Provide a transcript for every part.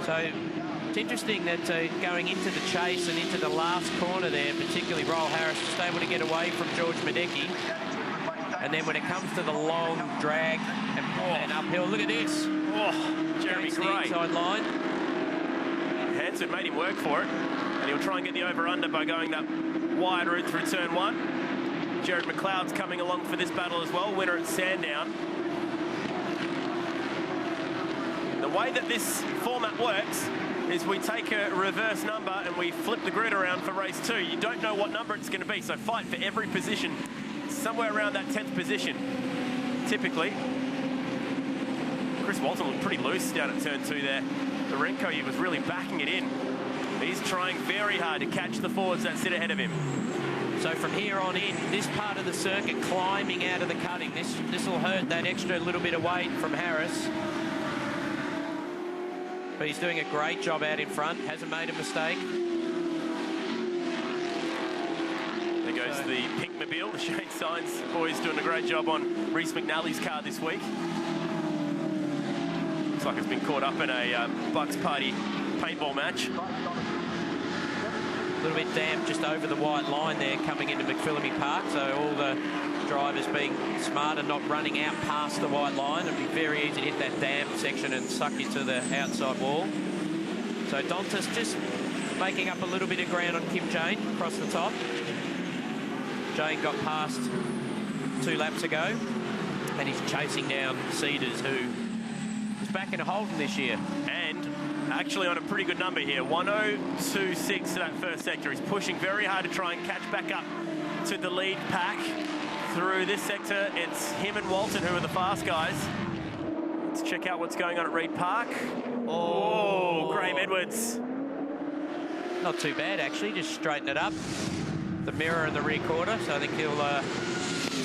So it's interesting that going into the chase and into the last corner there, particularly Royal Harris just able to get away from George Madecki. And then when it comes to the long drag and uphill, look at this. Oh, Jeremy Gray. Inside line. Hanson made him work for it. And he'll try and get the over-under by going that wide route through turn 1. Jared McLeod's coming along for this battle as well, winner at Sandown. The way that this format works is we take a reverse number and we flip the grid around for race 2. You don't know what number it's going to be, so fight for every position, somewhere around that 10th position, typically. Chris Walton looked pretty loose down at turn 2 there. The Renko was really backing it in. He's trying very hard to catch the forwards that sit ahead of him. So from here on in, this part of the circuit, climbing out of the cutting, this will hurt that extra little bit of weight from Harris. But he's doing a great job out in front, hasn't made a mistake. There goes the Pinkmobile. The Shane Sainz boys doing a great job on Reece McNally's car this week. Looks like it's been caught up in a Bucks Party paintball match. A little bit damp just over the white line there coming into McPhillamy Park, so all the drivers being smart and not running out past the white line. It'd be very easy to hit that damp section and suck you to the outside wall. So Dantas just making up a little bit of ground on Kim Jane across the top. Jane got past 2 laps ago, and he's chasing down Cedars, who is back in a Holden this year. And actually on a pretty good number here, 1:02.6 to that first sector. He's pushing very hard to try and catch back up to the lead pack. Through this sector, it's him and Walton who are the fast guys. Let's check out what's going on at Reed Park. Oh, Graham Edwards. Not too bad, actually, just straighten it up. The mirror and the rear quarter, so I think he'll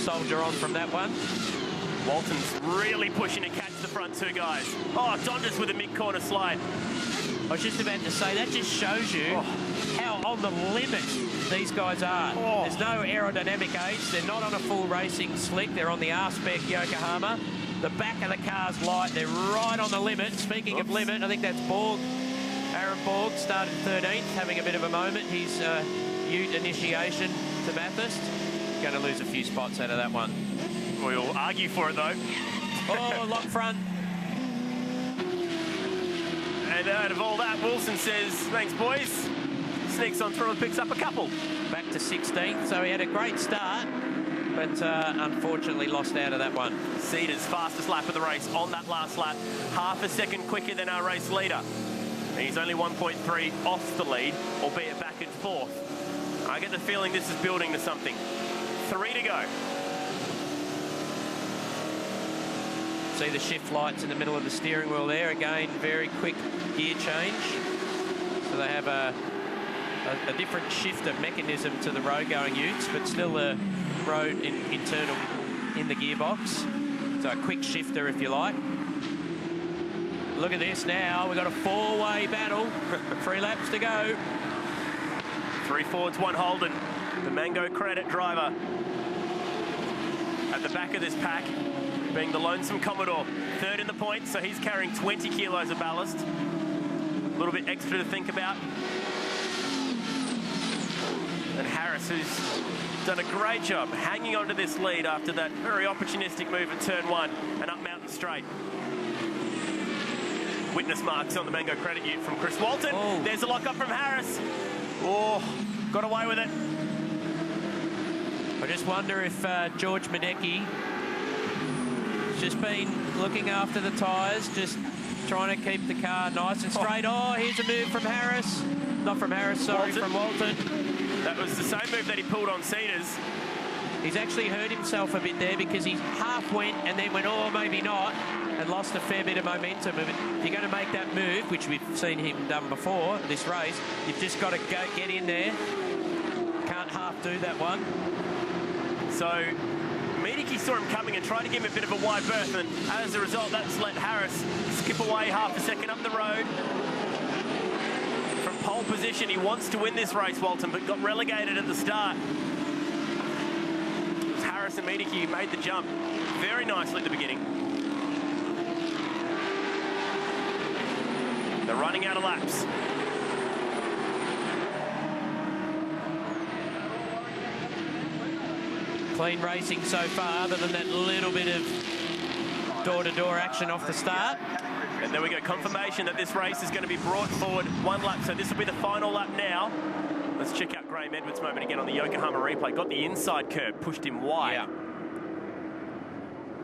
soldier on from that one. Walton's really pushing to catch the front 2 guys. Oh, Dondas with a mid-corner slide. I was just about to say, that just shows you how on the limit these guys are. There's no aerodynamic age. They're not on a full racing slick. They're on the R-Spec Yokohama. The back of the car's light. They're right on the limit. Speaking of limit, I think that's Borg. Aaron Borg started 13th, having a bit of a moment. He's Ute initiation to Bathurst. Going to lose a few spots out of that one. We'll argue for it, though. Oh, lock front. And out of all that, Wilson says, thanks, boys. Sneaks on through and picks up a couple. Back to 16th, so he had a great start, but unfortunately lost out of that one. Cedars fastest lap of the race on that last lap. Half a second quicker than our race leader. And he's only 1.3 off the lead, albeit back in 4th. I get the feeling this is building to something. 3 to go. See the shift lights in the middle of the steering wheel there. Again, very quick gear change. So they have a different shifter mechanism to the road-going Utes, but still a road internal in the gearbox. So a quick shifter, if you like. Look at this now. We've got a 4-way battle. 3 laps to go. 3 Fords, 1 Holden. The Mango Credit driver at the back of this pack, being the lonesome Commodore. 3rd in the points, so he's carrying 20 kilos of ballast. A little bit extra to think about. And Harris, who's done a great job hanging on to this lead after that very opportunistic move at turn 1 and up Mountain Straight. Witness marks on the Mango Credit Ute from Chris Walton. Oh. There's a lock-up from Harris. Oh, got away with it. I just wonder if George Madecki has just been looking after the tyres, just trying to keep the car nice and straight. Oh, here's a move from Harris. Not from Harris, sorry, Walton. from Walton. That was the same move that he pulled on Cedars. He's actually hurt himself a bit there because he half went and then went, oh, maybe not, and lost a fair bit of momentum. If you're going to make that move, which we've seen him done before this race, you've just got to go get in there. Can't half do that one. So Miedeke saw him coming and tried to give him a bit of a wide berth, and as a result, that's let Harris skip away half a second up the road. From pole position, he wants to win this race, Walton, but got relegated at the start. It was Harris and Miedeke who made the jump very nicely at the beginning. They're running out of laps. Clean racing so far, other than that little bit of door-to-door action off the start. And there we go, confirmation that this race is going to be brought forward 1 lap. So this will be the final lap now. Let's check out Graham Edwards' moment again on the Yokohama replay. Got the inside curb, pushed him wide. Yeah.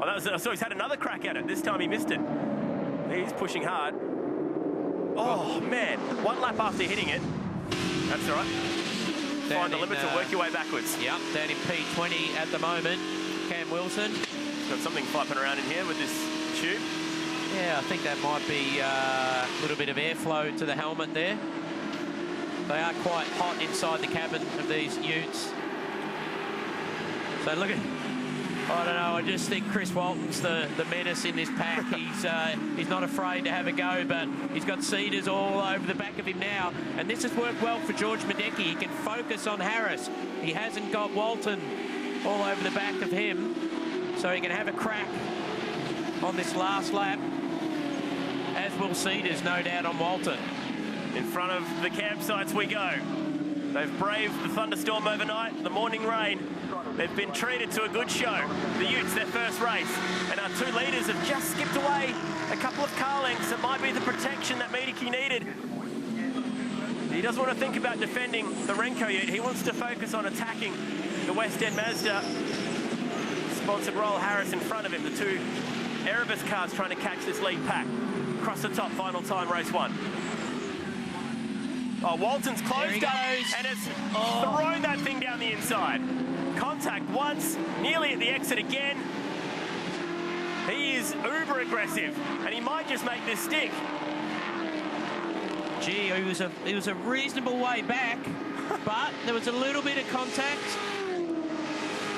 Oh, so he's had another crack at it. This time he missed it. He's pushing hard. Oh, man. 1 lap after hitting it. That's all right. Find the limits and work your way backwards. Yep, down in P20 at the moment. Cam Wilson. Got something flapping around in here with this tube. Yeah, I think that might be a little bit of airflow to the helmet there. They are quite hot inside the cabin of these utes. So look at, I don't know, I just think Chris Walton's the menace in this pack. He's not afraid to have a go, but he's got Cedars all over the back of him now. And this has worked well for George Madecki. He can focus on Harris. He hasn't got Walton all over the back of him, so he can have a crack on this last lap, as will Cedars, no doubt, on Walton. In front of the campsites we go. They've braved the thunderstorm overnight, the morning rain. They've been treated to a good show. The Utes, their first race. And our 2 leaders have just skipped away a couple of car lengths. It might be the protection that Madecki needed. He doesn't want to think about defending the Renko yet. He wants to focus on attacking the West End Mazda sponsored Royal Harris in front of him. The 2 Erebus cars trying to catch this lead pack. Across the top, final time, race 1. Oh, Walton's closed up and has thrown that thing down the inside. Contact once, nearly at the exit again. He is uber aggressive, and he might just make this stick. Gee, he was a reasonable way back, but there was a little bit of contact.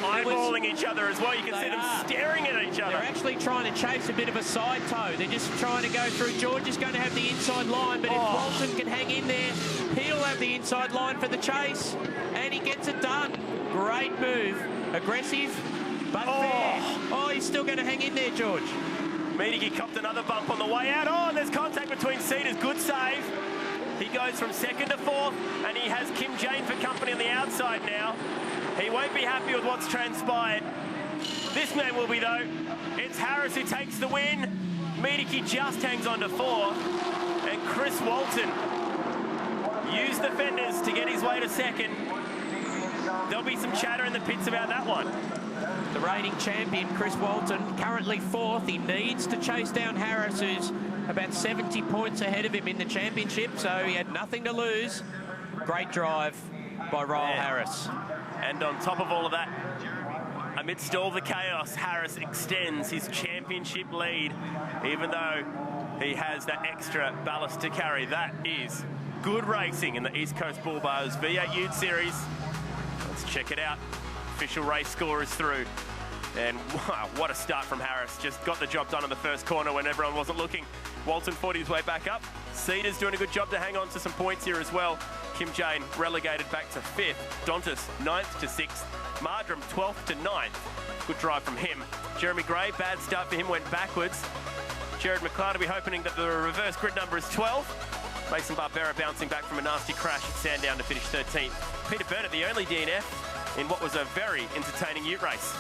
Eyeballing each other as well. You can see them staring at each other. They're actually trying to chase a bit of a side toe. They're just trying to go through. George is going to have the inside line, but if Walton can hang in there, he'll have the inside line for the chase, and he gets it done. Great move. Aggressive, but fair. Oh, he's still going to hang in there, George. Madecki copped another bump on the way out. Oh, and there's contact between Cedars. Good save. He goes from 2nd to 4th, and he has Kim Jane for company on the outside now. He won't be happy with what's transpired. This man will be, though. It's Harris who takes the win. Madecki just hangs on to 4. And Chris Walton used the fenders to get his way to 2nd. There'll be some chatter in the pits about that one. The reigning champion, Chris Walton, currently 4th. He needs to chase down Harris, who's about 70 points ahead of him in the championship, so he had nothing to lose. Great drive by Royal Harris. And on top of all of that, amidst all the chaos, Harris extends his championship lead, even though he has that extra ballast to carry. That is good racing in the East Coast Bull Bars V8 Ute Series. Let's check it out. Official race score is through. And wow, what a start from Harris. Just got the job done in the first corner when everyone wasn't looking. Walton fought his way back up. Cedars doing a good job to hang on to some points here as well. Kim Jane relegated back to 5th. Dontis 9th to 6th. Mardram 12th to 9th. Good drive from him. Jeremy Gray, bad start for him, went backwards. Jared McLeod will be hoping that the reverse grid number is 12. Mason Barbera bouncing back from a nasty crash at Sandown to finish 13th. Peter Burnett, the only DNF in what was a very entertaining ute race.